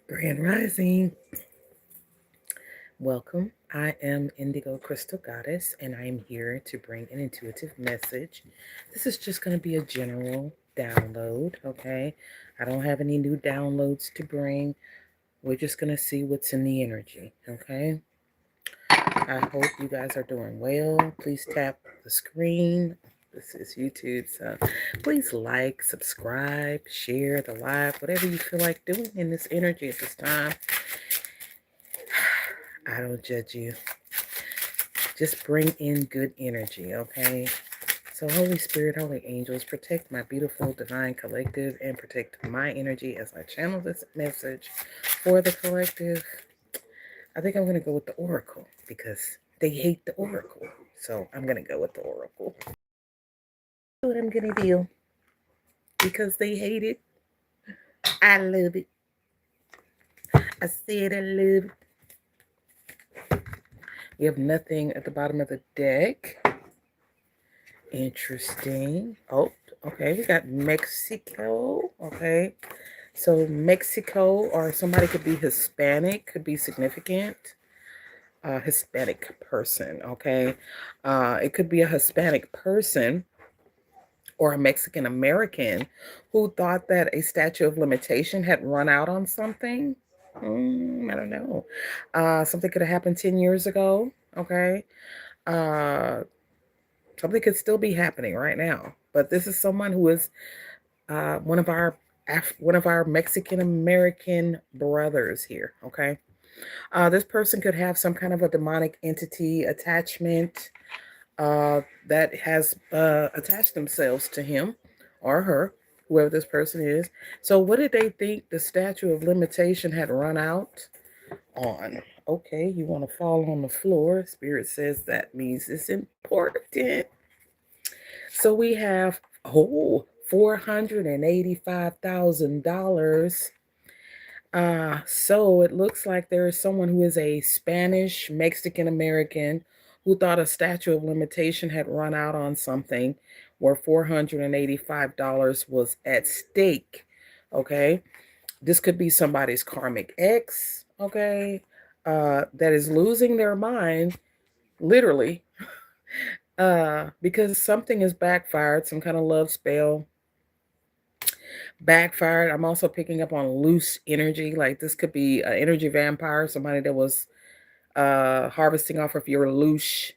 Grand Rising. Welcome. I am Indigo Crystal Goddess, and I am here to bring an intuitive message. This is just going to be a general download, okay? I don't have any new downloads to bring. We're just going to see what's in the energy, okay? I hope you guys are doing well. Please tap the screen. This is YouTube, so please like, subscribe, share the live, whatever you feel like doing in this energy at this time. I don't judge you. Just bring in good energy, okay? So, Holy Spirit, Holy Angels, protect my beautiful divine collective and protect my energy as I channel this message for the collective. I think I'm going to go with the Oracle because they hate the Oracle. So, I'm going to go with the Oracle. What I'm going to do because they hate it. I love it. I said I love it. We have nothing at the bottom of the deck. Interesting. Oh, okay. We got Mexico. Okay. So Mexico, or somebody could be Hispanic, could be significant. Hispanic person. Okay. It could be a Hispanic person or a Mexican American who thought that a statute of limitation had run out on something. I don't know. Something could have happened 10 years ago. Okay. Uh, Something could still be happening right now, but this is someone who is one of our one of our Mexican American brothers here. Okay, this person could have some kind of a demonic entity attachment that has attached themselves to him or her, whoever this person is. So, what did they think the statute of limitation had run out on? Okay, you want to fall on the floor. Spirit says that means it's important. So we have, $485,000. So it looks like there is someone who is a Spanish Mexican American who thought a statute of limitation had run out on something where $485 was at stake. Okay. This could be somebody's karmic ex. Okay. That is losing their mind, literally, because something is backfired, some kind of love spell backfired. I'm also picking up on loose energy. Like this could be an energy vampire, somebody that was harvesting off of your loose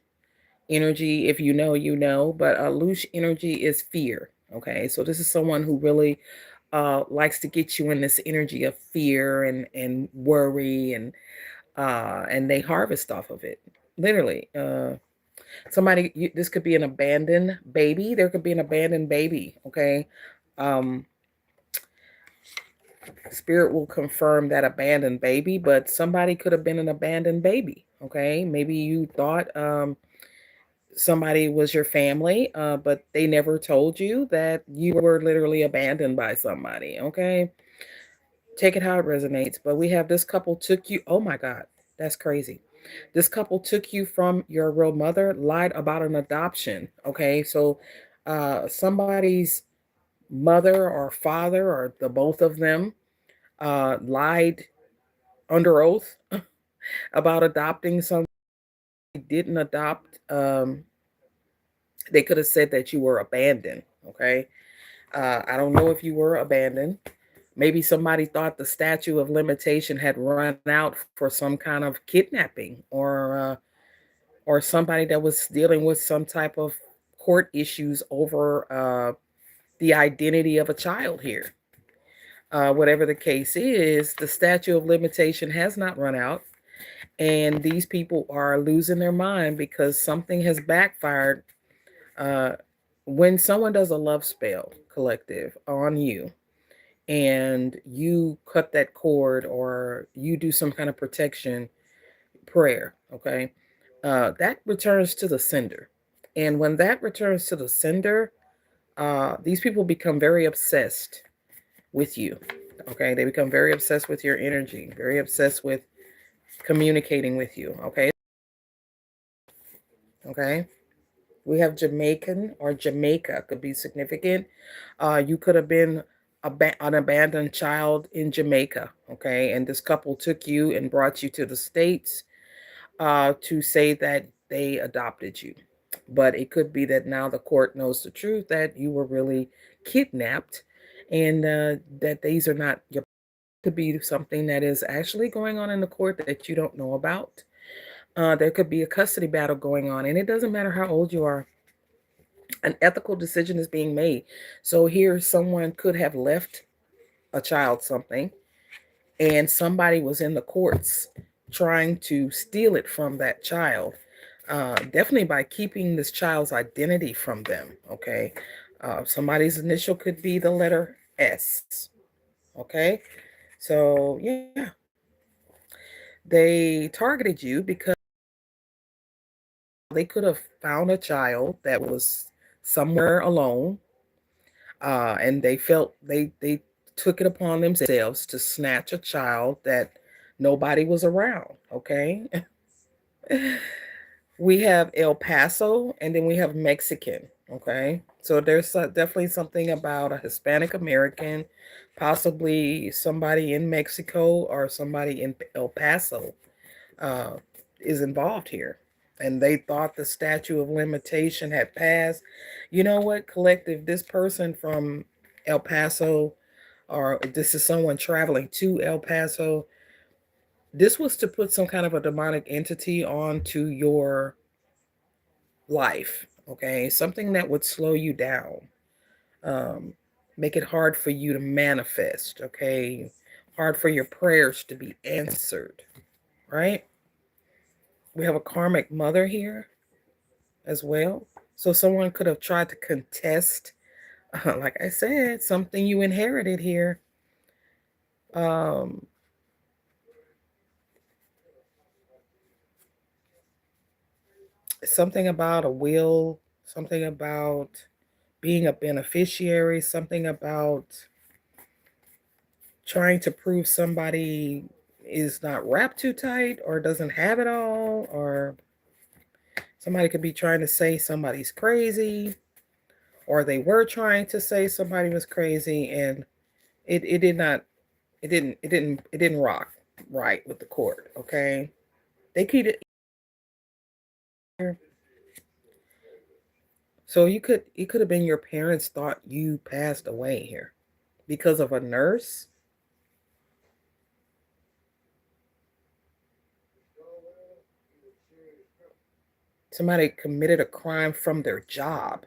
energy. If you know, you know. But loose energy is fear. Okay, so this is someone who really likes to get you in this energy of fear and worry and they harvest off of it. Literally, this could be an abandoned baby. There could be an abandoned baby. Okay. Um, Spirit will confirm that abandoned baby, but somebody could have been an abandoned baby. Okay. Maybe you thought somebody was your family, but they never told you that you were literally abandoned by somebody. Okay. Take it how it resonates. But we have this couple took you. Oh my God. That's crazy. This couple took you from your real mother, lied about an adoption. Okay. So somebody's mother or father or the both of them lied under oath about adopting someone they didn't adopt. They could have said that you were abandoned. Okay. I don't know if you were abandoned. Maybe somebody thought the statute of limitation had run out for some kind of kidnapping or somebody that was dealing with some type of court issues over the identity of a child here. Whatever the case is, the statute of limitation has not run out. And these people are losing their mind because something has backfired. Uh, when someone does a love spell collective on you and you cut that cord or you do some kind of protection prayer, okay, that returns to the sender. And when that returns to the sender, these people become very obsessed with you. Okay, they become very obsessed with your energy, very obsessed with communicating with you. Okay. Okay. We have Jamaican or Jamaica could be significant. You could have been an abandoned child in Jamaica, okay? And this couple took you and brought you to the States to say that they adopted you. But it could be that now the court knows the truth that you were really kidnapped and that these are not your. Could be something that is actually going on in the court that you don't know about. There could be a custody battle going on, and it doesn't matter how old you are. An ethical decision is being made. So here, someone could have left a child something, and somebody was in the courts trying to steal it from that child. Definitely by keeping this child's identity from them. Okay, somebody's initial could be the letter S. Okay, so yeah, they targeted you because they could have found a child that was somewhere alone, and they felt they took it upon themselves to snatch a child that nobody was around. Okay, we have El Paso, and then we have Mexican. Okay, so there's definitely something about a Hispanic American, possibly somebody in Mexico or somebody in El Paso uh, is involved here. And they thought the statute of limitation had passed. You know what, collective, this person from El Paso, or this is someone traveling to El Paso, this was to put some kind of a demonic entity onto your life, okay? Something that would slow you down, um, make it hard for you to manifest, okay? Hard for your prayers to be answered, right? We have a karmic mother here as well. So someone could have tried to contest, like I said, something you inherited here. Um, Something about a will, something about being a beneficiary, something about trying to prove somebody is not wrapped too tight or doesn't have it all, or somebody could be trying to say somebody's crazy, or they were trying to say somebody was crazy, and it did not it didn't rock right with the court. Okay, they keep it here. So it could have been your parents thought you passed away here because of a nurse. Somebody committed a crime from their job.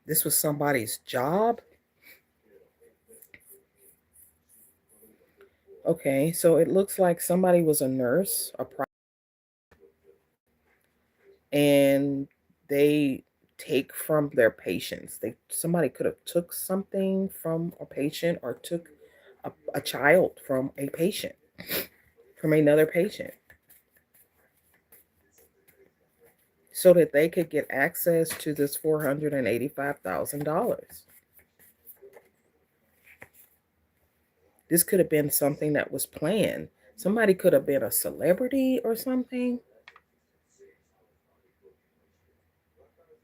This was somebody's job. Okay, so it looks like somebody was a nurse, and they take from their patients. Somebody could have took something from a patient or took a child from a patient, from another patient, so that they could get access to this $485,000. This could have been something that was planned. Somebody could have been a celebrity or something.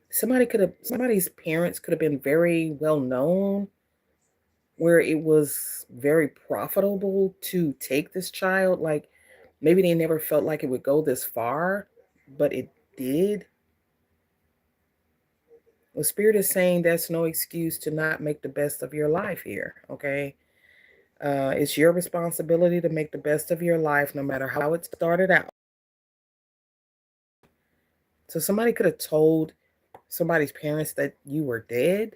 Somebody's parents could have been very well known, where it was very profitable to take this child. Like maybe they never felt like it would go this far, but it did. Well, Spirit is saying that's no excuse to not make the best of your life here, okay? It's your responsibility to make the best of your life, no matter how it started out. So somebody could have told somebody's parents that you were dead,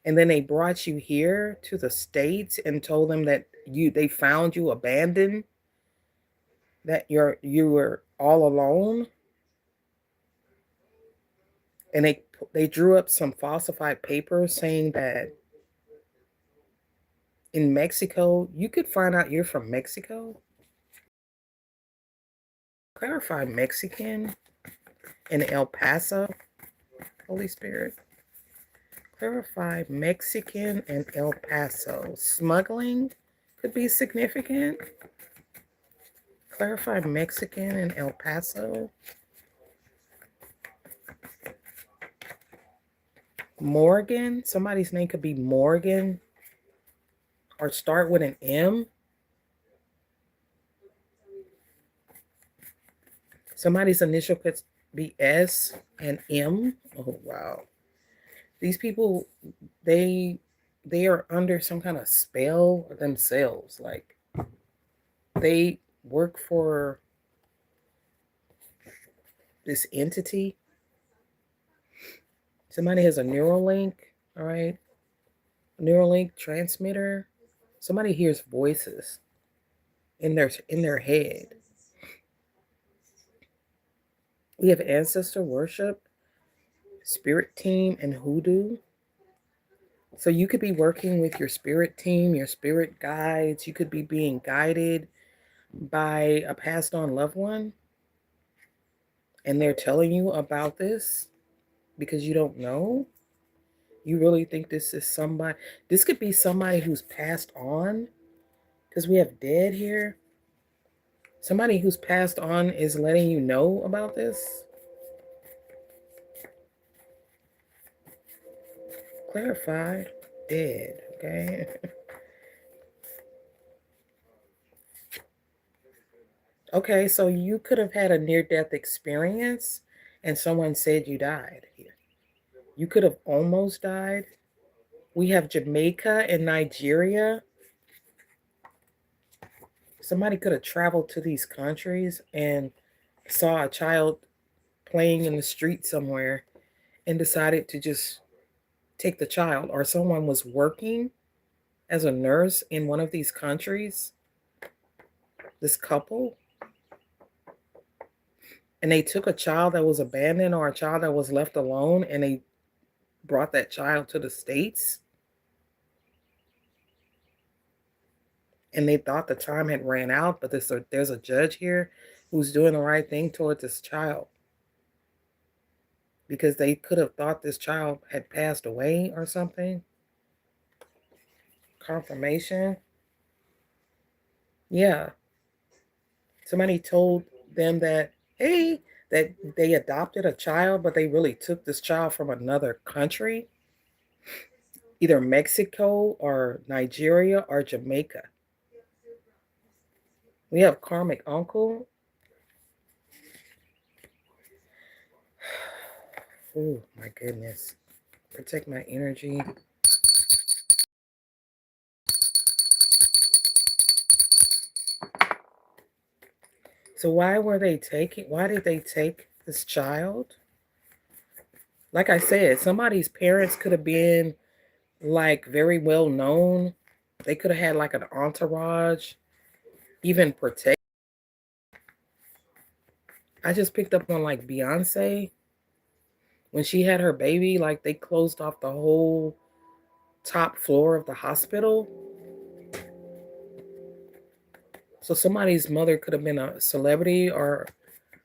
and then they brought you here to the States and told them that they found you abandoned, that you were all alone, and they drew up some falsified papers saying that in Mexico you could find out you're from Mexico. Clarify Mexican in El Paso, Holy Spirit. Clarify Mexican and El Paso. Smuggling could be significant. Clarify Mexican and El Paso. Morgan. Somebody's name could be Morgan or start with an M. Somebody's initial could be S and M. Oh wow. These people, they they are under some kind of spell themselves. Like they work for this entity. Somebody has a Neuralink, all right? Neuralink transmitter. Somebody hears voices in their head. We have ancestor worship, spirit team, and hoodoo. So you could be working with your spirit team, your spirit guides. You could be being guided by a passed on loved one, and they're telling you about this because you don't know. You really think this is somebody? This could be somebody who's passed on because we have dead here. Somebody who's passed on is letting you know about this. Clarified, dead, okay? Okay, so you could have had a near death experience and someone said you died here. You could have almost died. We have Jamaica and Nigeria. Somebody could have traveled to these countries and saw a child playing in the street somewhere and decided to just take the child, or someone was working as a nurse in one of these countries, this couple, and they took a child that was abandoned or a child that was left alone and they brought that child to the States, and they thought the time had ran out, but there's a judge here who's doing the right thing towards this child because they could have thought this child had passed away or something. Confirmation. Yeah. Somebody told them that, hey, that they adopted a child, but they really took this child from another country, either Mexico or Nigeria or Jamaica. We have karmic uncle. Oh my goodness. Protect my energy. So why did they take this child? Like I said, somebody's parents could have been like very well known. They could have had like an entourage, even protect. I just picked up on like Beyonce when she had her baby, like they closed off the whole top floor of the hospital. So somebody's mother could have been a celebrity, or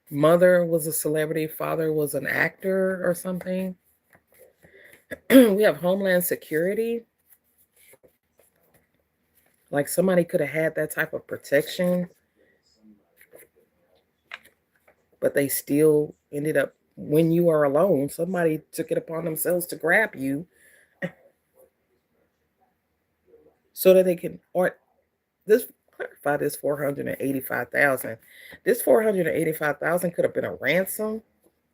mother was a celebrity, father was an actor or something. We have Homeland Security. Like somebody could have had that type of protection, but they still ended up, when you are alone, somebody took it upon themselves to grab you so that they can, or this, clarify this 485,000. This 485,000 could have been a ransom.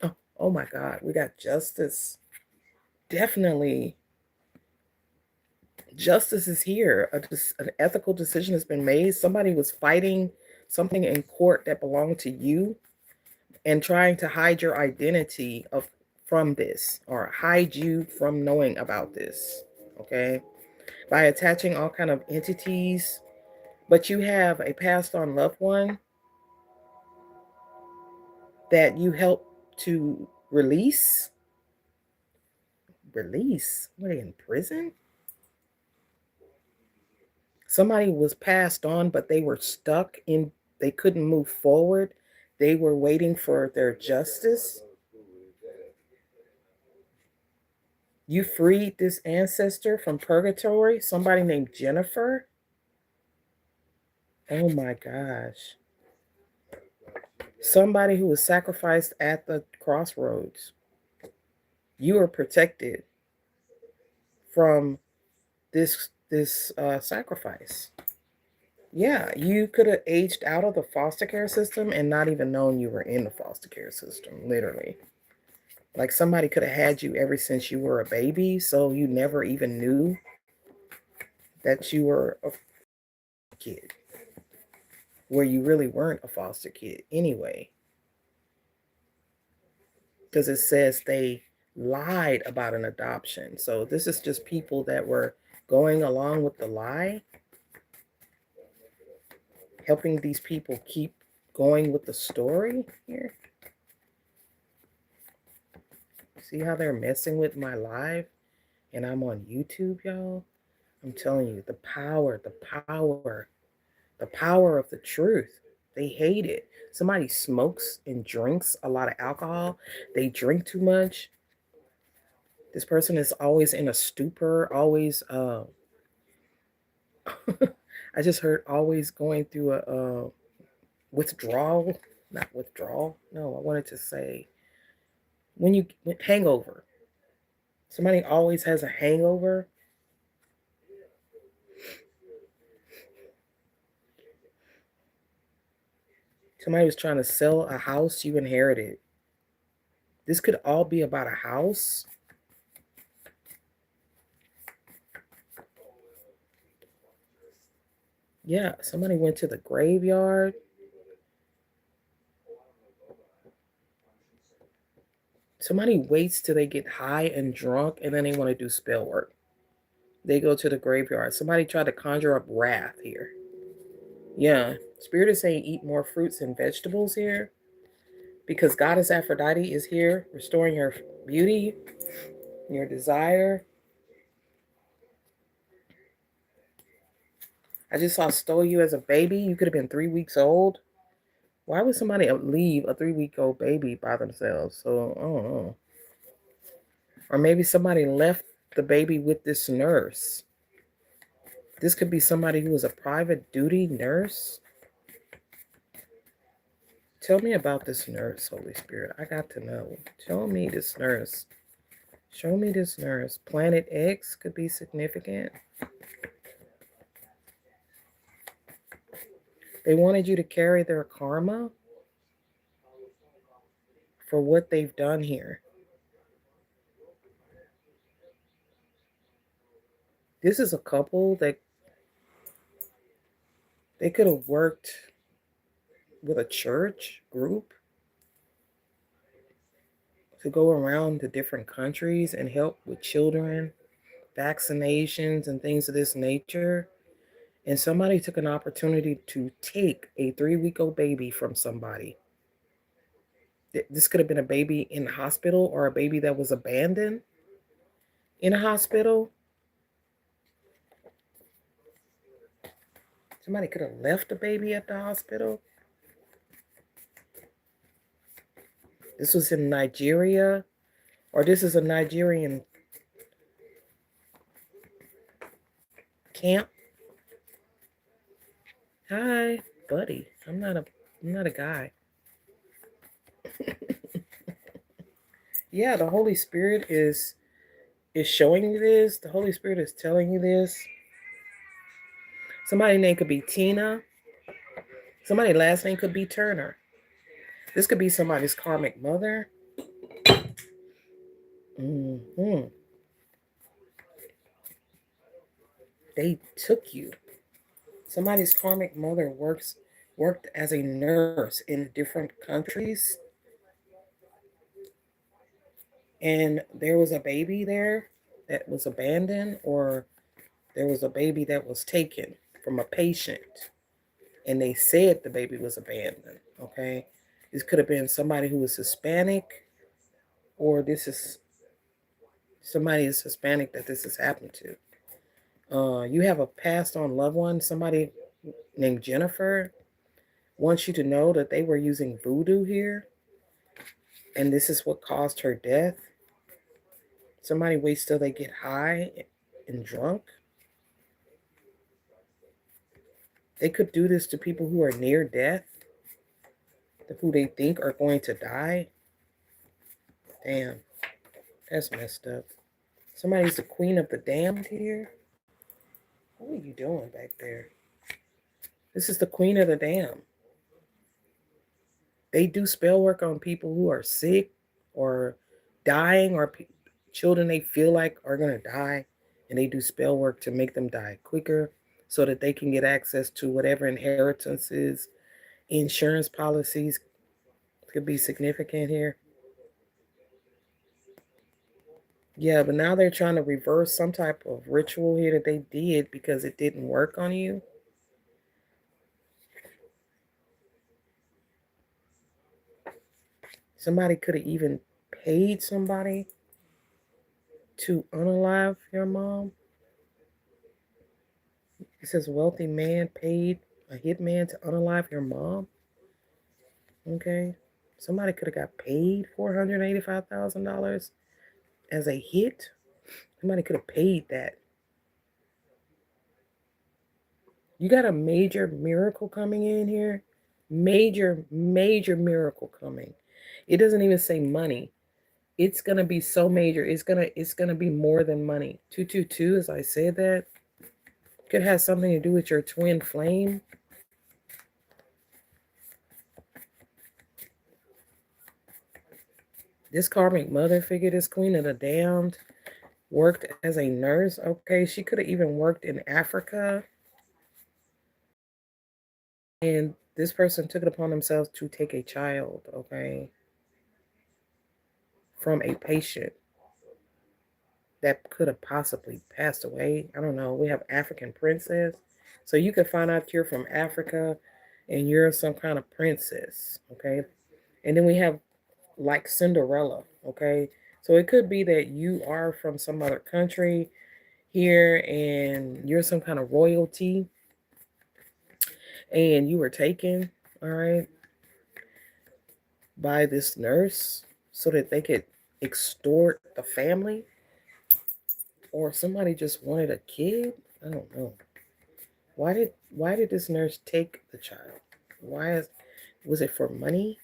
Oh, oh my God, we got justice. Definitely, justice is here. An ethical decision has been made. Somebody was fighting something in court that belonged to you and trying to hide your identity from this, or hide you from knowing about this. Okay, by attaching all kind of entities. But you have a passed on loved one that you help to release. Release? Were they in prison? Somebody was passed on, but they were stuck in, they couldn't move forward. They were waiting for their justice. You freed this ancestor from purgatory, somebody named Jennifer. Oh my gosh. Somebody who was sacrificed at the crossroads. You are protected. from this sacrifice. Yeah, you could have aged out of the foster care system and not even known you were in the foster care system, literally. Like somebody could have had you ever since you were a baby, so you never even knew that you were a kid, where you really weren't a foster kid anyway, because it says they lied about an adoption. So this is just people that were going along with the lie, helping these people keep going with the story here. See how they're messing with my live and I'm on YouTube, y'all? I'm telling you, the power of the truth. They hate it. Somebody smokes and drinks a lot of alcohol. They drink too much. This person is always in a stupor, always I just heard always going through a withdrawal, not withdrawal. No, I wanted to say when hangover. Somebody always has a hangover. Somebody was trying to sell a house you inherited. This could all be about a house. Yeah, somebody went to the graveyard. Somebody waits till they get high and drunk and then they want to do spell work. They go to the graveyard. Somebody tried to conjure up wrath here. Yeah, Spirit is saying eat more fruits and vegetables here because Goddess Aphrodite is here restoring your beauty, your desire. I just saw stole you as a baby. You could have been 3 weeks old. Why would somebody leave a 3-week-old baby by themselves? So, I don't know. Or maybe somebody left the baby with this nurse. This could be somebody who was a private duty nurse. Tell me about this nurse, Holy Spirit. I got to know. Show me this nurse. Show me this nurse. Planet X could be significant. They wanted you to carry their karma for what they've done here. This is a couple that they could have worked with a church group to go around to different countries and help with children, vaccinations, and things of this nature. And somebody took an opportunity to take a 3-week-old baby from somebody. This could have been a baby in the hospital or a baby that was abandoned in a hospital. Somebody could have left a baby at the hospital. This was in Nigeria, or this is a Nigerian camp. Hi, buddy. I'm not a guy. Yeah, the Holy Spirit is showing you this. The Holy Spirit is telling you this. Somebody's name could be Tina. Somebody's last name could be Turner. This could be somebody's karmic mother. Mm-hmm. They took you. Somebody's karmic mother worked as a nurse in different countries, and there was a baby there that was abandoned, or there was a baby that was taken from a patient, and they said the baby was abandoned. Okay, this could have been somebody who was Hispanic, or this is somebody is Hispanic that this has happened to. You have a passed on loved one, somebody named Jennifer wants you to know that they were using voodoo here, and this is what caused her death. Somebody waits till they get high and drunk. They could do this to people who are near death, who they think are going to die. Damn, that's messed up. Somebody's the queen of the damned here. What are you doing back there? This is the queen of the damned. They do spell work on people who are sick or dying, or children they feel like are going to die. And they do spell work to make them die quicker so that they can get access to whatever inheritances, insurance policies could be significant here. Yeah, but now they're trying to reverse some type of ritual here that they did because it didn't work on you. Somebody could have even paid somebody to unalive your mom. It says wealthy man paid a hitman to unalive your mom. Okay. Somebody could have got paid $485,000 as a hit. Somebody could have paid that. You got a major miracle coming in here. Major, major miracle coming. It doesn't even say money. It's gonna be so major. It's gonna be more than money. 222, as I said that, could have something to do with your twin flame. This karmic mother figure, this queen of the damned, worked as a nurse. Okay, she could have even worked in Africa. And this person took it upon themselves to take a child, okay, from a patient that could have possibly passed away. I don't know. We have African princess. So you could find out you're from Africa and you're some kind of princess, okay? And then we have like Cinderella, okay? So it could be that you are from some other country here and you're some kind of royalty and you were taken, all right, by this nurse so that they could extort the family, or somebody just wanted a kid. I don't know. Why did this nurse take the child? Was it for money?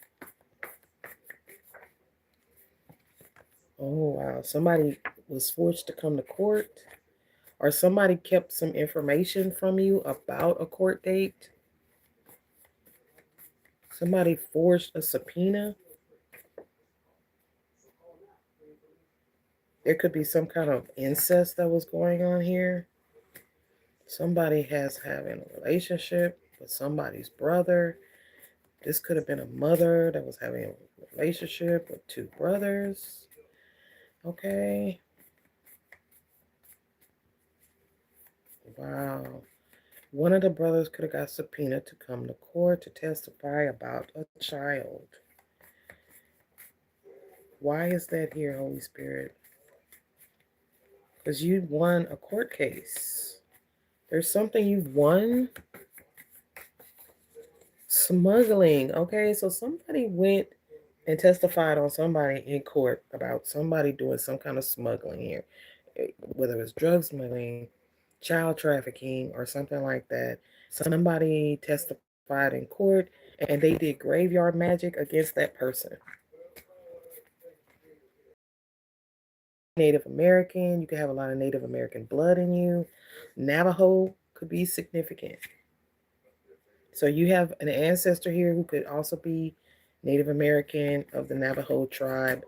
Oh wow. Somebody was forced to come to court, or somebody kept some information from you about a court date. Somebody forged a subpoena. There could be some kind of incest that was going on here. Somebody has having a relationship with somebody's brother. This could have been a mother that was having a relationship with two brothers. Okay. Wow. One of the brothers could have got subpoenaed to come to court to testify about a child. Why is that here, Holy Spirit? Because you won a court case. There's something you've won. Smuggling. Okay, so somebody went and testified on somebody in court about somebody doing some kind of smuggling here, whether it's drug smuggling, child trafficking, or something like that. Somebody testified in court and they did graveyard magic against that person. Native American, you could have a lot of Native American blood in you. Navajo could be significant. So you have an ancestor here who could also be Native American of the Navajo tribe.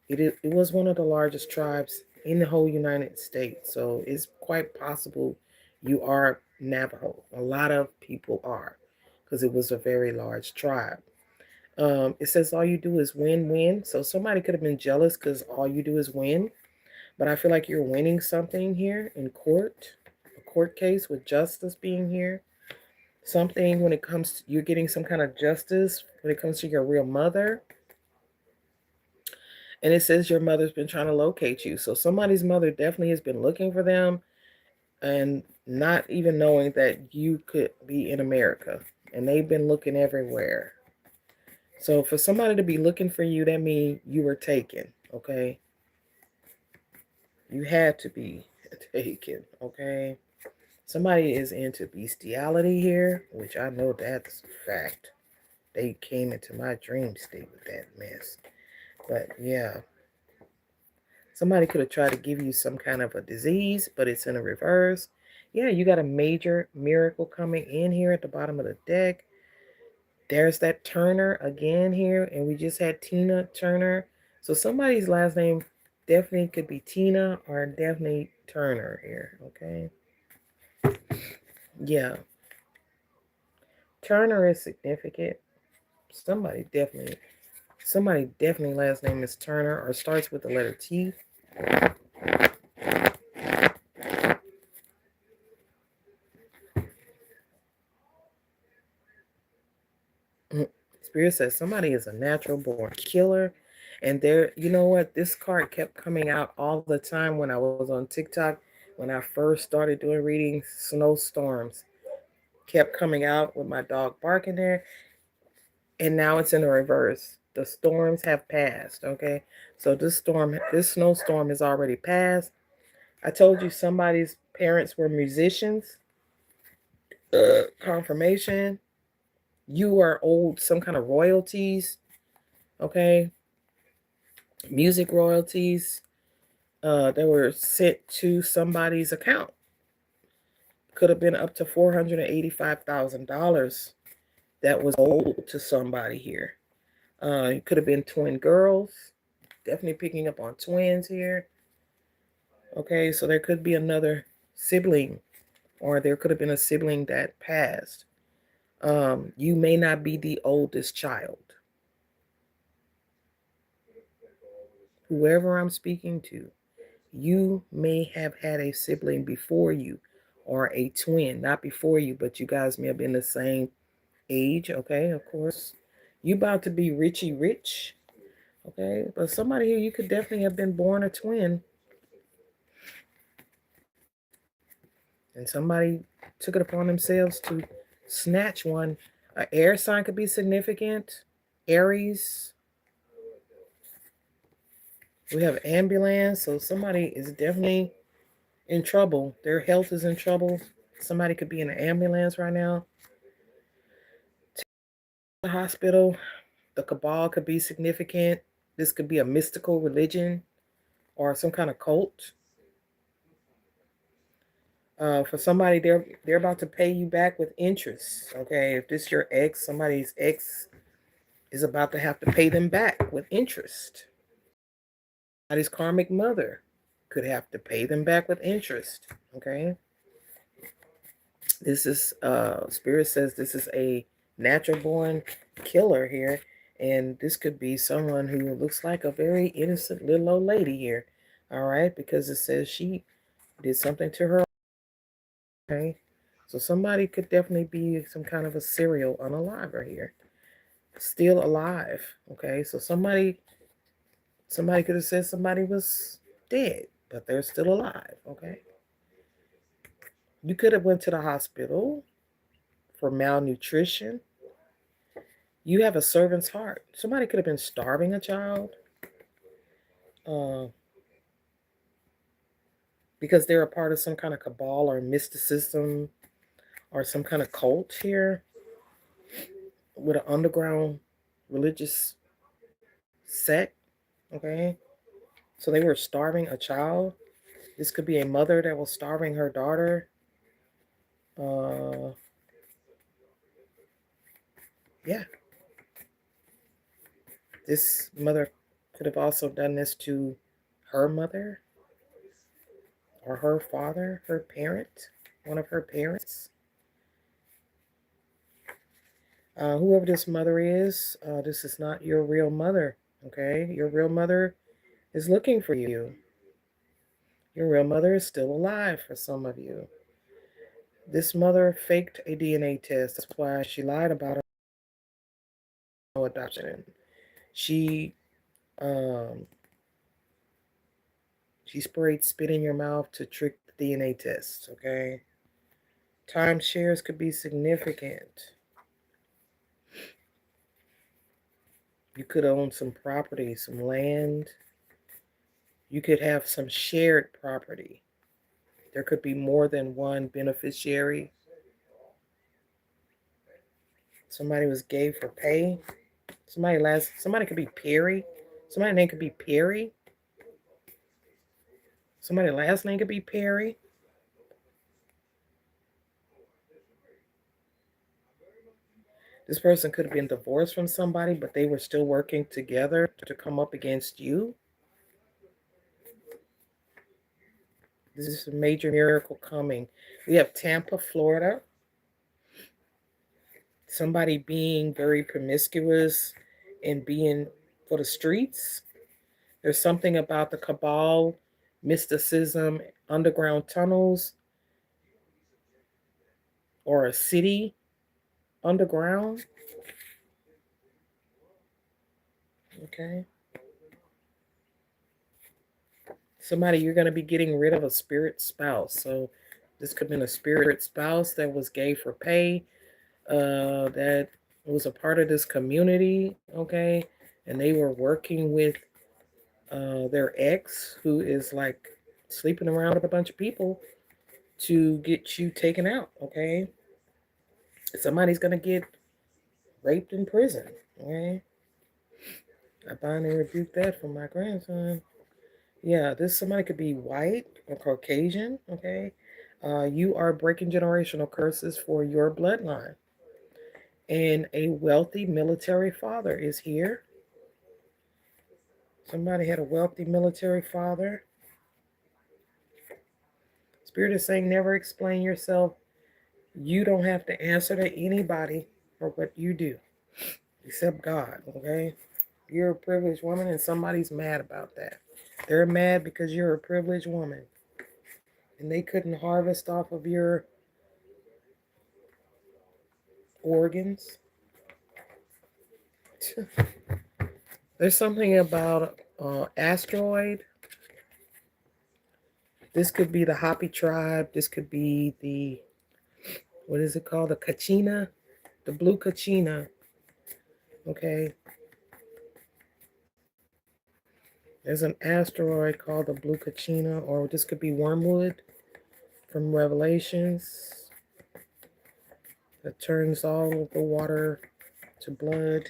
It was one of the largest tribes in the whole United States. So it's quite possible you are Navajo. A lot of people are because it was a very large tribe. It says all you do is win, win. So somebody could have been jealous because all you do is win. But I feel like you're winning something here in court, a court case with justice being here. Something when it comes to you're getting some kind of justice when it comes to your real mother. And it says your mother's been trying to locate you. So somebody's mother definitely has been looking for them and not even knowing that you could be in America. And they've been looking everywhere. So for somebody to be looking for you, that means you were taken, okay? You had to be taken, okay? Somebody is into bestiality here, which I know that's a fact. They came into my dream state with that mess. But yeah, Somebody could have tried to give you some kind of a disease, but it's in a reverse. Yeah, you got a major miracle coming in here at the bottom of the deck. There's that Turner again here, and we just had Tina Turner. So somebody's last name definitely could be Tina or definitely Turner here, okay? Yeah, Turner is significant. Somebody definitely last name is Turner or starts with the letter T. Spirit says somebody is a natural born killer. And there, you know what? This card kept coming out all the time when I was on TikTok. When I first started doing readings, snowstorms kept coming out with my dog barking there. And now it's in the reverse. The storms have passed. Okay. So this snowstorm has already passed. I told you somebody's parents were musicians. Confirmation. You are owed some kind of royalties. Okay. Music royalties that were sent to somebody's account. Could have been up to $485,000 that was owed to somebody here. It could have been twin girls. Definitely picking up on twins here. Okay, so there could be another sibling, or there could have been a sibling that passed. You may not be the oldest child. Whoever I'm speaking to, you may have had a sibling before you or a twin, not before you, but you guys may have been the same age, okay? Of course. You about to be richy rich, okay? But somebody here, you could definitely have been born a twin, and somebody took it upon themselves to snatch one. An air sign could be significant. Aries. We have ambulance, so somebody is definitely in trouble. Their health is in trouble. Somebody could be in an ambulance right now. The hospital. The cabal could be significant. This could be a mystical religion or some kind of cult. For somebody, they're about to pay you back with interest. Okay, if this your ex, somebody's ex is about to have to pay them back with interest. Somebody's karmic mother could have to pay them back with interest. Okay, this is Spirit says this is a natural born killer here, and this could be someone who looks like a very innocent little old lady here. All right, because it says she did something to her. Okay, so somebody could definitely be some kind of a serial unaliver here, still alive. Okay, so somebody could have said somebody was dead, but they're still alive. Okay, you could have went to the hospital for malnutrition. You have a servant's heart. Somebody could have been starving a child uh, because they're a part of some kind of cabal or mysticism or some kind of cult here with an underground religious sect. Okay, so they were starving a child. This could be a mother that was starving her daughter. Uh, yeah, this mother could have also done this to her mother or her father, her parent, one of her parents. Whoever this mother is, this is not your real mother. Okay, your real mother is looking for you. Your real mother is still alive for some of you. This mother faked a DNA test. That's why she lied about her adoption. She um, she sprayed spit in your mouth to trick the DNA test. Okay, timeshares could be significant. You could own some property, some land. You could have some shared property. There could be more than one beneficiary. Somebody was gay for pay. Somebody could be Perry. Somebody's name could be Perry. Somebody last name could be Perry. This person could have been divorced from somebody, but they were still working together to come up against you. This is a major miracle coming. We have Tampa, Florida. Somebody being very promiscuous and being for the streets. There's something about the cabal, mysticism, underground tunnels, or a city underground. Okay. Somebody, you're going to be getting rid of a spirit spouse. So this could have been a spirit spouse that was gay for pay, that was a part of this community, okay? And they were working with their ex, who is like sleeping around with a bunch of people to get you taken out, okay? Somebody's going to get raped in prison, okay? I bind and rebuke that from my grandson. Yeah, this somebody could be white or Caucasian, okay? You are breaking generational curses for your bloodline. And a wealthy military father is here. Somebody had a wealthy military father. Spirit is saying, never explain yourself. You don't have to answer to anybody for what you do, except God, okay? You're a privileged woman, and somebody's mad about that. They're mad because you're a privileged woman, and they couldn't harvest off of your organs. There's something about asteroid. This could be the Hopi tribe. This could be the, what is it called? The Kachina, the blue Kachina. Okay. There's an asteroid called the blue Kachina, or this could be wormwood from Revelations that turns all the water to blood.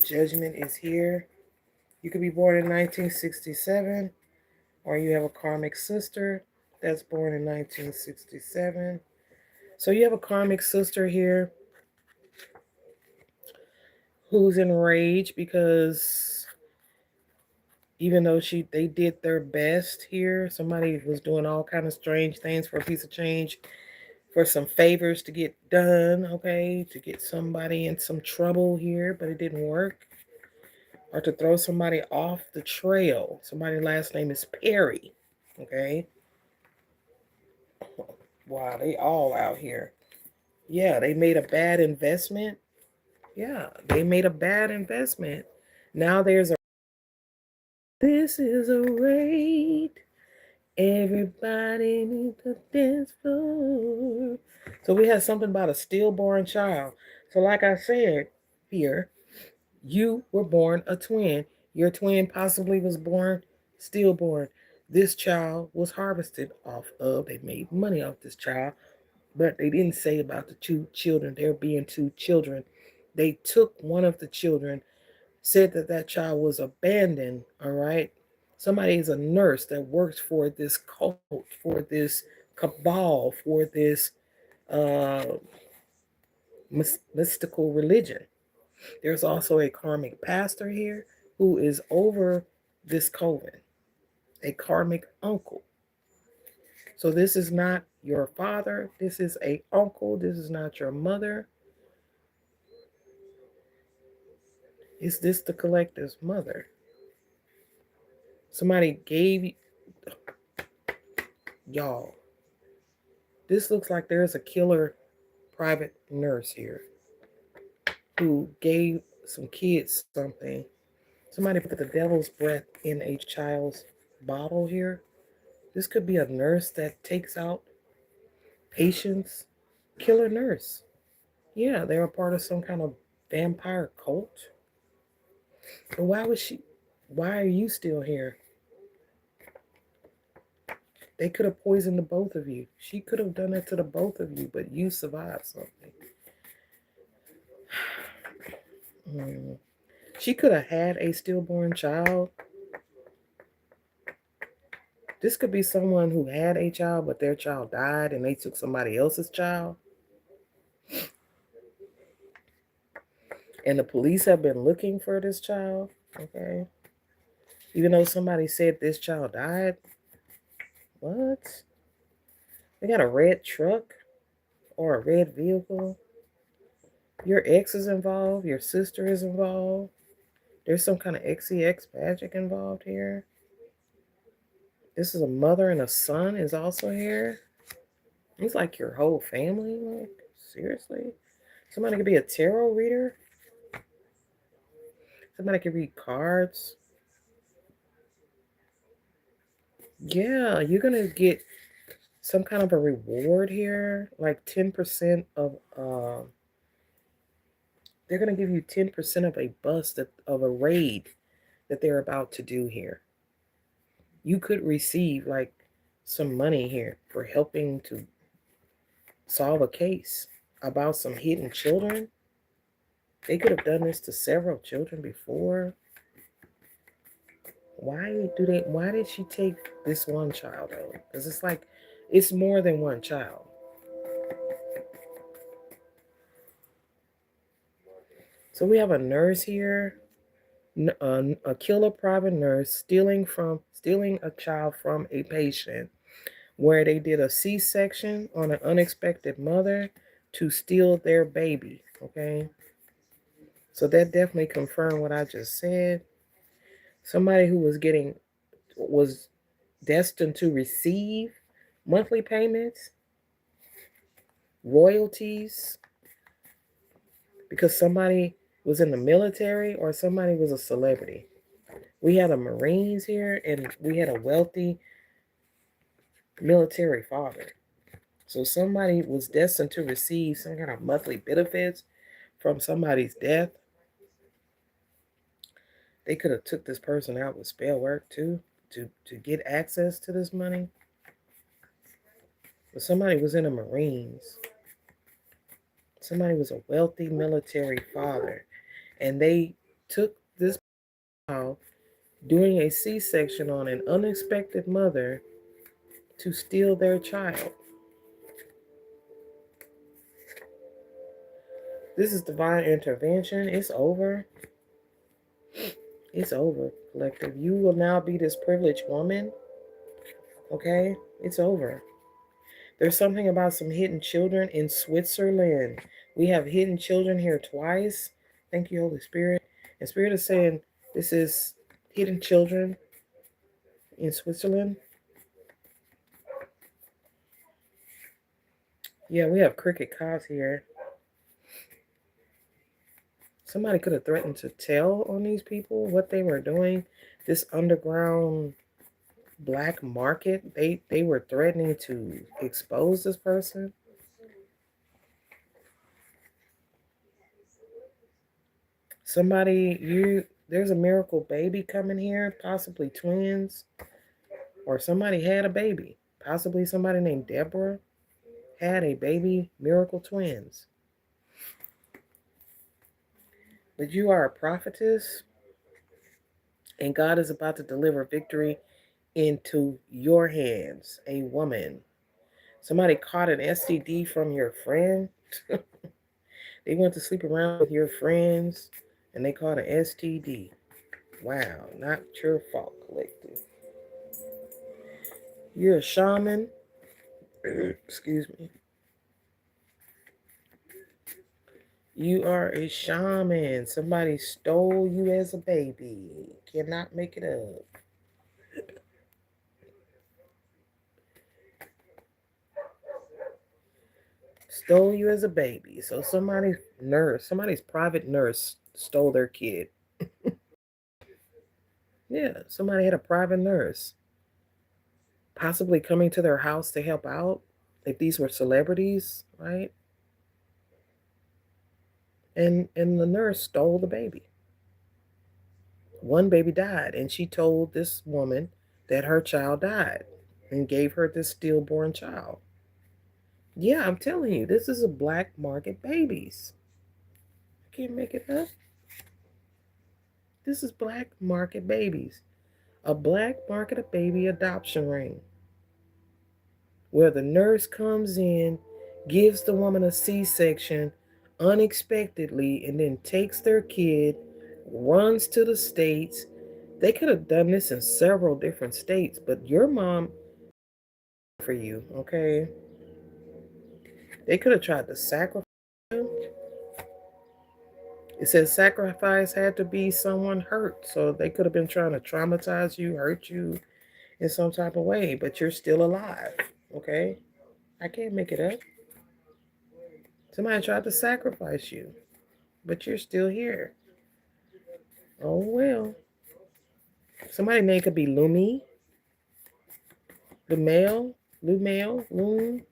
Judgment is here. You could be born in 1967, or you have a karmic sister that's born in 1967. So you have a karmic sister here who's enraged because even though they did their best here, somebody was doing all kind of strange things for a piece of change, for some favors to get done, okay, to get somebody in some trouble here, but it didn't work. Or to throw somebody off the trail. Somebody's last name is Perry, okay? Wow, they all out here. Yeah, they made a bad investment. Yeah, they made a bad investment. Now there's a, this is a raid. Everybody needs to dance floor. So we have something about a stillborn child. So like I said here, you were born a twin. Your twin possibly was born stillborn. This child was harvested off of. They made money off this child, but they didn't say about the two children. There being two children. They took one of the children, said that that child was abandoned, all right? Somebody is a nurse that works for this cult, for this cabal, for this uh, mystical religion. There's also a karmic pastor here who is over this coven, a karmic uncle. So this is not your father. This is a uncle. This is not your mother. Is this the collective's mother? Somebody gave y'all. This looks like there's a killer private nurse here who gave some kids something. Somebody put the devil's breath in a child's bottle here. This could be a nurse that takes out patients. Killer nurse. Yeah, they were part of some kind of vampire cult. But why was she? Why are you still here? They could have poisoned the both of you. She could have done it to the both of you, but you survived something. She could have had a stillborn child This could be someone who had a child, but their child died and they took somebody else's child. And the police have been looking for this child. Okay. Even though somebody said this child died. What? They got a red truck or a red vehicle. Your ex is involved. Your sister is involved. There's some kind of XEX magic involved here. This is a mother and a son is also here. It's like your whole family. Like, seriously? Somebody could be a tarot reader. Somebody could read cards. Yeah, you're going to get some kind of a reward here. Like 10% of, they're going to give you 10% of a bust of a raid that they're about to do here. You could receive like some money here for helping to solve a case about some hidden children. They could have done this to several children before. Why did she take this one child though? Because it's like it's more than one child. So we have a nurse here, a killer private nurse stealing a child from a patient where they did a C-section on an unexpected mother to steal their baby. Okay. So that definitely confirmed what I just said. Somebody who was destined to receive monthly payments, royalties, because somebody was in the military or somebody was a celebrity. We had a Marines here and we had a wealthy military father. So somebody was destined to receive some kind of monthly benefits from somebody's death. They could have took this person out with spell work too to get access to this money. But somebody was in the Marines. Somebody was a wealthy military father. And they took this child doing a C-section on an unexpected mother to steal their child. This is divine intervention. It's over. It's over, collective. You will now be this privileged woman. Okay? It's over. There's something about some hidden children in Switzerland. We have hidden children here twice. Thank you, Holy Spirit. And Spirit is saying this is hidden children in Switzerland. Yeah, we have cricket cops here. Somebody could have threatened to tell on these people what they were doing. This underground black market, they were threatening to expose this person. There's a miracle baby coming here, possibly twins, or somebody had a baby. Possibly somebody named Deborah had a baby, miracle twins. But you are a prophetess, and God is about to deliver victory into your hands, a woman. Somebody caught an STD from your friend. They went to sleep around with your friends and they caught an STD. Wow, not your fault, collective. You're a shaman. Excuse me. You are a shaman. Somebody stole you as a baby. Cannot make it up. Stole you as a baby. So somebody's private nurse stole their kid. Yeah, somebody had a private nurse. Possibly coming to their house to help out. If these were celebrities, right? And the nurse stole the baby. One baby died, and she told this woman that her child died and gave her this stillborn child. Yeah, I'm telling you, this is a black market babies. I can't make it up. This is black market babies. A black market baby adoption ring where the nurse comes in, gives the woman a C-section unexpectedly, and then takes their kid, runs to the States. They could have done this in several different states, but your mom for you, okay? They could have tried to sacrifice you. It says sacrifice had to be someone hurt, so they could have been trying to traumatize you, hurt you in some type of way, but you're still alive, okay? I can't make it up. Somebody tried to sacrifice you, but you're still here. Oh well. Somebody's name could be Lumi, Lumel, Lumel, Loom.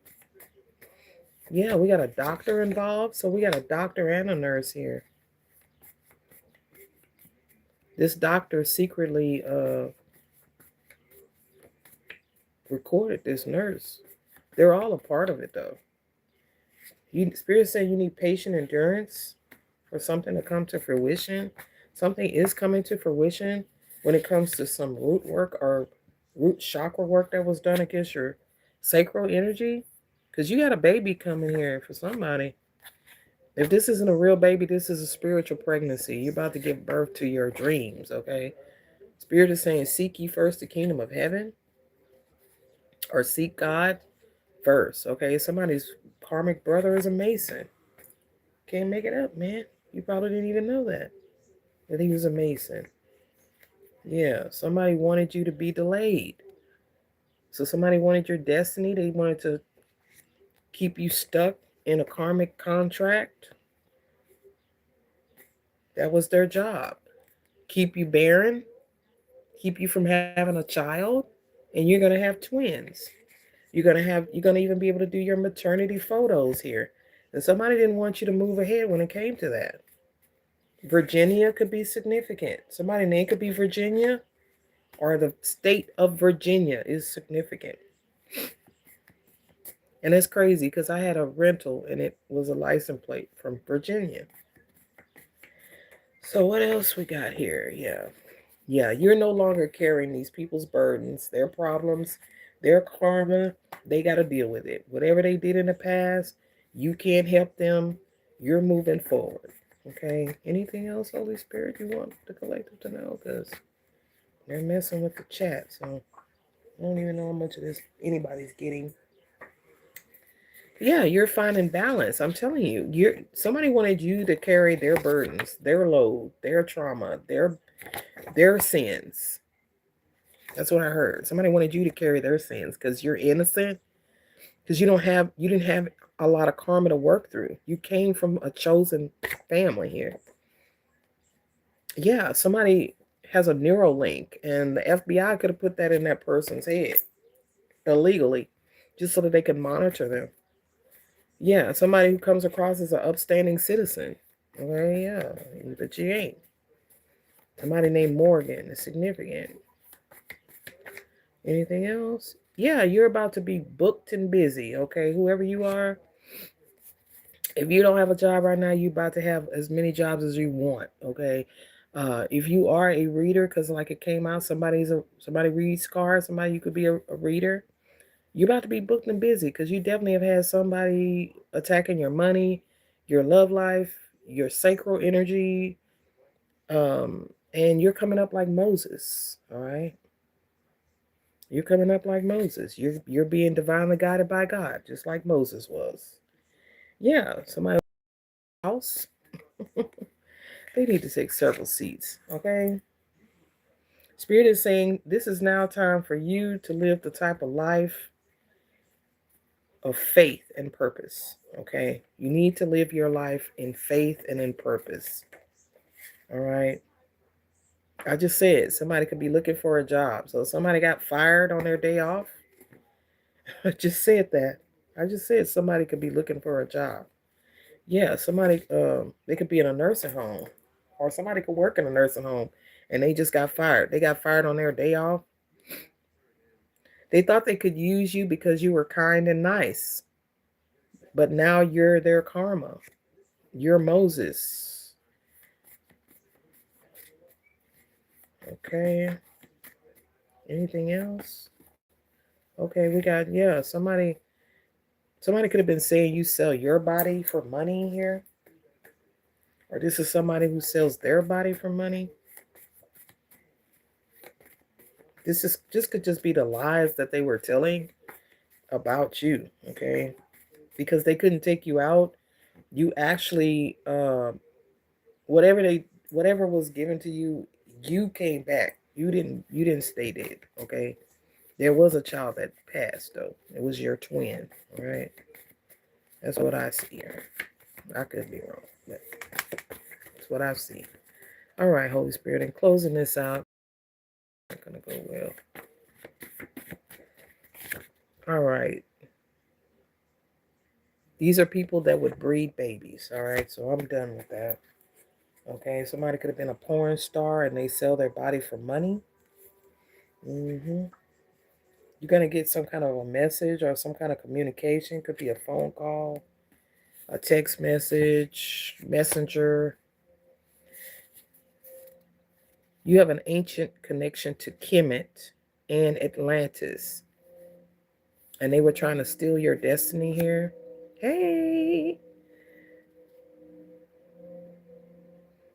Yeah, we got a doctor involved, so we got a doctor and a nurse here. This doctor secretly recorded this nurse. They're all a part of it though. Spirit saying you need patient endurance for something to come to fruition. Something is coming to fruition when it comes to some root work or root chakra work that was done against your sacral energy. Because you got a baby coming here for somebody. If this isn't a real baby, this is a spiritual pregnancy. You're about to give birth to your dreams, okay? Spirit is saying, seek ye first the kingdom of heaven, or seek God first, okay? Somebody's karmic brother is a Mason. Can't make it up, man. You probably didn't even know that he was a Mason. Yeah, somebody wanted you to be delayed. So somebody wanted your destiny. They wanted to keep you stuck in a karmic contract. That was their job. Keep you barren, keep you from having a child, and you're gonna have twins. You're gonna even be able to do your maternity photos here. And somebody didn't want you to move ahead when it came to that. Virginia could be significant. Somebody's name could be Virginia, or the state of Virginia is significant. And it's crazy because I had a rental and it was a license plate from Virginia. So what else we got here? Yeah, you're no longer carrying these people's burdens, their problems, their karma. They got to deal with it. Whatever they did in the past, you can't help them. You're moving forward. Okay. Anything else, Holy Spirit, you want the collective to know? Because they're messing with the chat. So I don't even know how much of this anybody's getting. Yeah, you're finding balance. I'm telling you, somebody wanted you to carry their burdens, their load, their trauma, their sins. That's what I heard. Somebody wanted you to carry their sins because you're innocent. Because you didn't have a lot of karma to work through. You came from a chosen family here. Yeah, somebody has a neural link, and the FBI could have put that in that person's head illegally, just so that they could monitor them. Yeah, somebody who comes across as an upstanding citizen. Okay, yeah, but you ain't. Somebody named Morgan is significant. Anything else? Yeah, you're about to be booked and busy, okay? Whoever you are, if you don't have a job right now, you're about to have as many jobs as you want, okay? If you are a reader, because like it came out, somebody reads cards, somebody you could be a reader. You're about to be booked and busy because you definitely have had somebody attacking your money, your love life, your sacral energy, and you're coming up like Moses, all right? You're coming up like Moses. You're being divinely guided by God, just like Moses was. Yeah, somebody else. They need to take several seats, okay? Spirit is saying this is now time for you to live the type of life of faith and purpose, okay? You need to live your life in faith and in purpose, all right? I just said somebody could be looking for a job. So somebody got fired on their day off. I just said that. I just said somebody could be looking for a job. Yeah, somebody, they could be in a nursing home, or somebody could work in a nursing home and they just got fired. They got fired on their day off. They thought they could use you because you were kind and nice, but now you're their karma. You're Moses. Okay. Anything else? Okay, we got, yeah, somebody could have been saying you sell your body for money here. Or this is somebody who sells their body for money. This could just be the lies that they were telling about you, okay? Because they couldn't take you out. You actually whatever they whatever was given to you, you came back. You didn't stay dead, okay? There was a child that passed though. It was your twin, all right? That's what I see here. I could be wrong, but that's what I see. All right, Holy Spirit, in closing this out, not gonna go well. All right. These are people that would breed babies. All right, so I'm done with that. Okay, somebody could have been a porn star and they sell their body for money. Mm-hmm. You're gonna get some kind of a message or some kind of communication. Could be a phone call, a text message, messenger. You have an ancient connection to Kemet and Atlantis, and they were trying to steal your destiny here. Hey,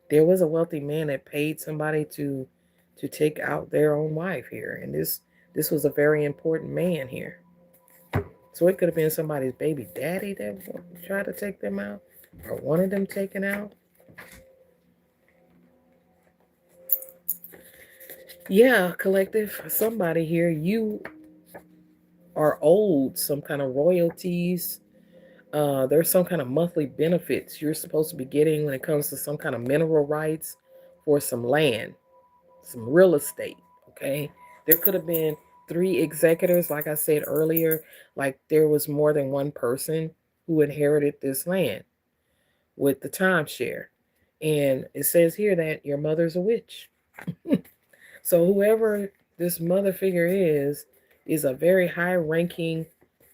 there was a wealthy man that paid somebody to take out their own wife here, and this was a very important man here. So it could have been somebody's baby daddy that tried to take them out, or wanted them taken out. Yeah, collective, somebody here, you are owed some kind of royalties. There's some kind of monthly benefits you're supposed to be getting when it comes to some kind of mineral rights for some land, some real estate. Okay. There could have been three executors, like I said earlier, like there was more than one person who inherited this land with the timeshare. And it says here that your mother's a witch. So whoever this mother figure is a very high ranking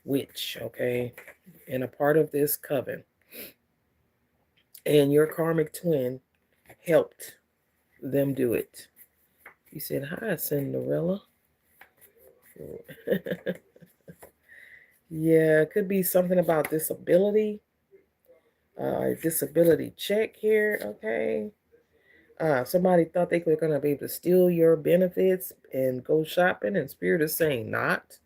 witch, okay, and a part of this coven. And your karmic twin helped them do it. He said, "Hi, Cinderella." Yeah, it could be something about disability. Disability check here, okay. Somebody thought they were gonna be able to steal your benefits and go shopping, and Spirit is saying not.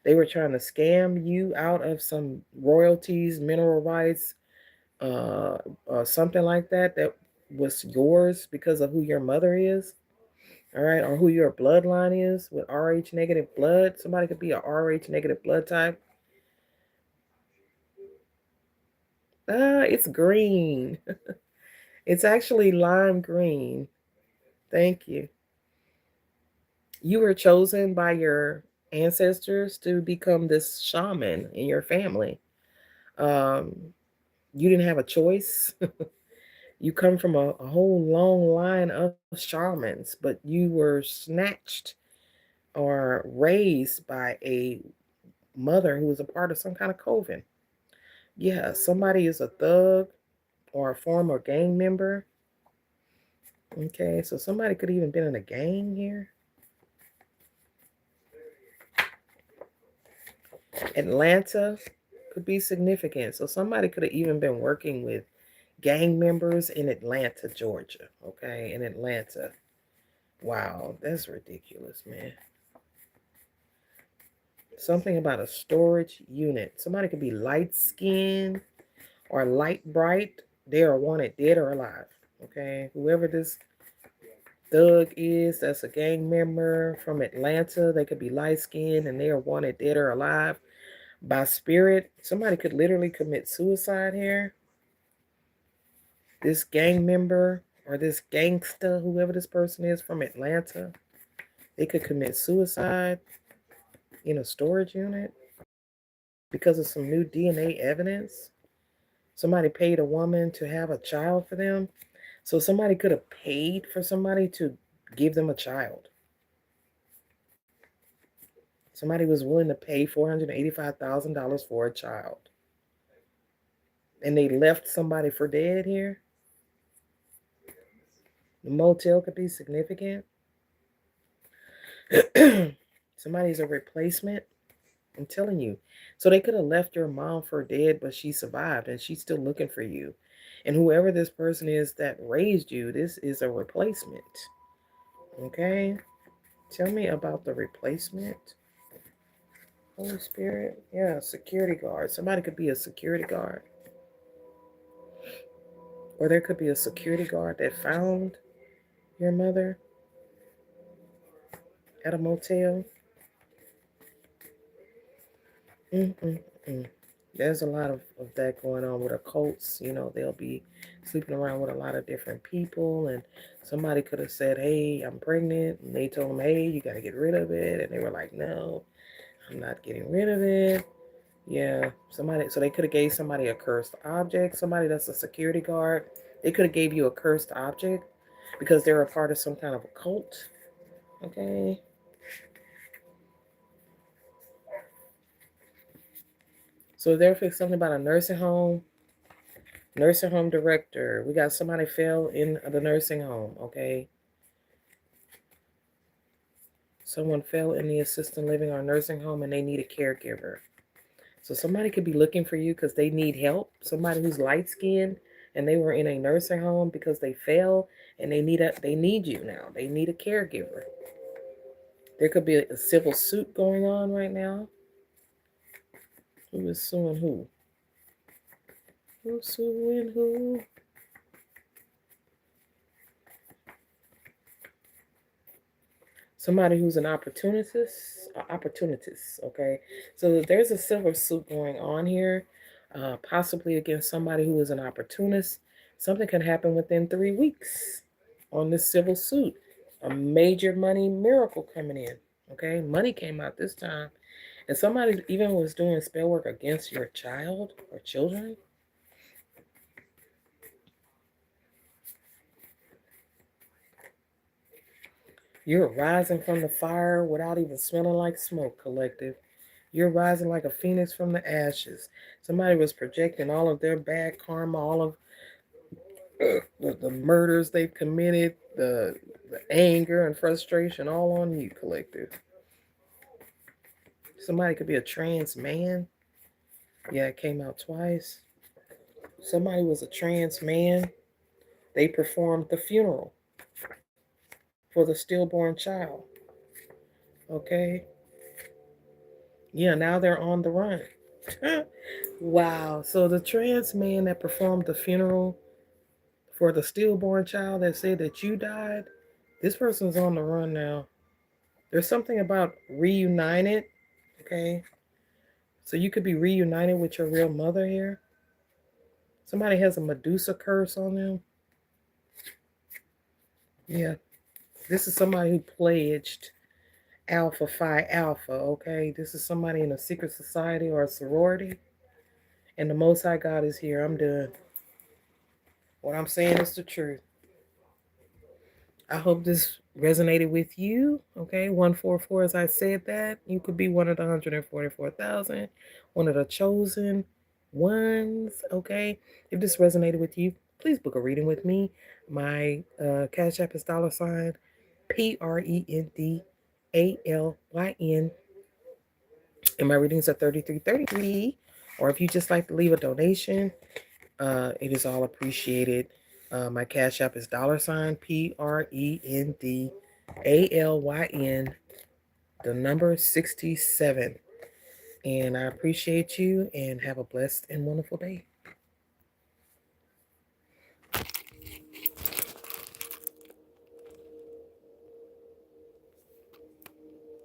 They were trying to scam you out of some royalties, mineral rights, uh, something like that that was yours because of who your mother is, all right, or who your bloodline is with Rh negative blood. Somebody could be a Rh negative blood type. It's green. It's actually lime green. Thank you. You were chosen by your ancestors to become this shaman in your family. Um, you didn't have a choice. You come from a whole long line of shamans, but you were snatched or raised by a mother who was a part of some kind of coven. Yeah, somebody is a thug or a former gang member. Okay, so somebody could even been in a gang here. Atlanta could be significant. So somebody could have even been working with gang members in Atlanta, Georgia. Okay, in Atlanta. Wow, that's ridiculous, man. Something about a storage unit. Somebody could be light skinned or light bright. They are wanted dead or alive. Okay, whoever this thug is, that's a gang member from Atlanta. They could be light skinned and they are wanted dead or alive by spirit. Somebody could literally commit suicide here. This gang member or this gangster, whoever this person is from Atlanta, they could commit suicide in a storage unit because of some new DNA evidence. Somebody paid a woman to have a child for them. So somebody could have paid for somebody to give them a child. Somebody was willing to pay $485,000 for a child. And they left somebody for dead here. The motel could be significant. Somebody's a replacement. I'm telling you. So they could have left your mom for dead, but she survived and she's still looking for you. And whoever this person is that raised you, this is a replacement. Okay? Tell me about the replacement. Holy Spirit. Yeah, security guard. Somebody could be a security guard. Or there could be a security guard that found your mother at a motel. Mm-mm-mm. There's a lot of that going on with occults. You know, they'll be sleeping around with a lot of different people, and somebody could have said, "Hey, I'm pregnant," and they told them, "Hey, you got to get rid of it," and they were like, "No, I'm not getting rid of it." Yeah, somebody. So they could have gave somebody a cursed object. Somebody that's a security guard. They could have gave you a cursed object because they're a part of some kind of a cult. Okay. So they're fixing something about a nursing home director. We got somebody fell in the nursing home, okay? Someone fell in the assisted living or nursing home and they need a caregiver. So somebody could be looking for you because they need help. Somebody who's light skinned and they were in a nursing home because they fell and they need you now. They need a caregiver. There could be a civil suit going on right now. Who is suing who? Who's suing who? Somebody who's an opportunist, okay? So there's a civil suit going on here, possibly against somebody who is an opportunist. Something can happen within 3 weeks on this civil suit. A major money miracle coming in, okay? Money came out this time. And somebody even was doing spell work against your child or children. You're rising from the fire without even smelling like smoke, collective. You're rising like a phoenix from the ashes. Somebody was projecting all of their bad karma, all of the murders they've committed, the anger and frustration, all on you, collective. Somebody could be a trans man. Yeah, it came out twice. Somebody was a trans man. They performed the funeral for the stillborn child. Okay? Yeah, now they're on the run. Wow. So the trans man that performed the funeral for the stillborn child that said that you died, this person's on the run now. There's something about reunited, okay? So you could be reunited with your real mother here. Somebody has a Medusa curse on them. Yeah, this is somebody who pledged Alpha Phi Alpha, okay? This is somebody in a secret society or a sorority. And the Most High God is here. I'm done. What I'm saying is the truth. I hope this resonated with you. Okay, 144, as I said that. You could be one of the 144,000, one of the chosen ones. Okay, if this resonated with you, please book a reading with me. My Cash App is $ PRENDALYN. And my readings are 3333. Or if you just like to leave a donation, it is all appreciated. My Cash App is $PRENDALYN, the number 67. And I appreciate you and have a blessed and wonderful day.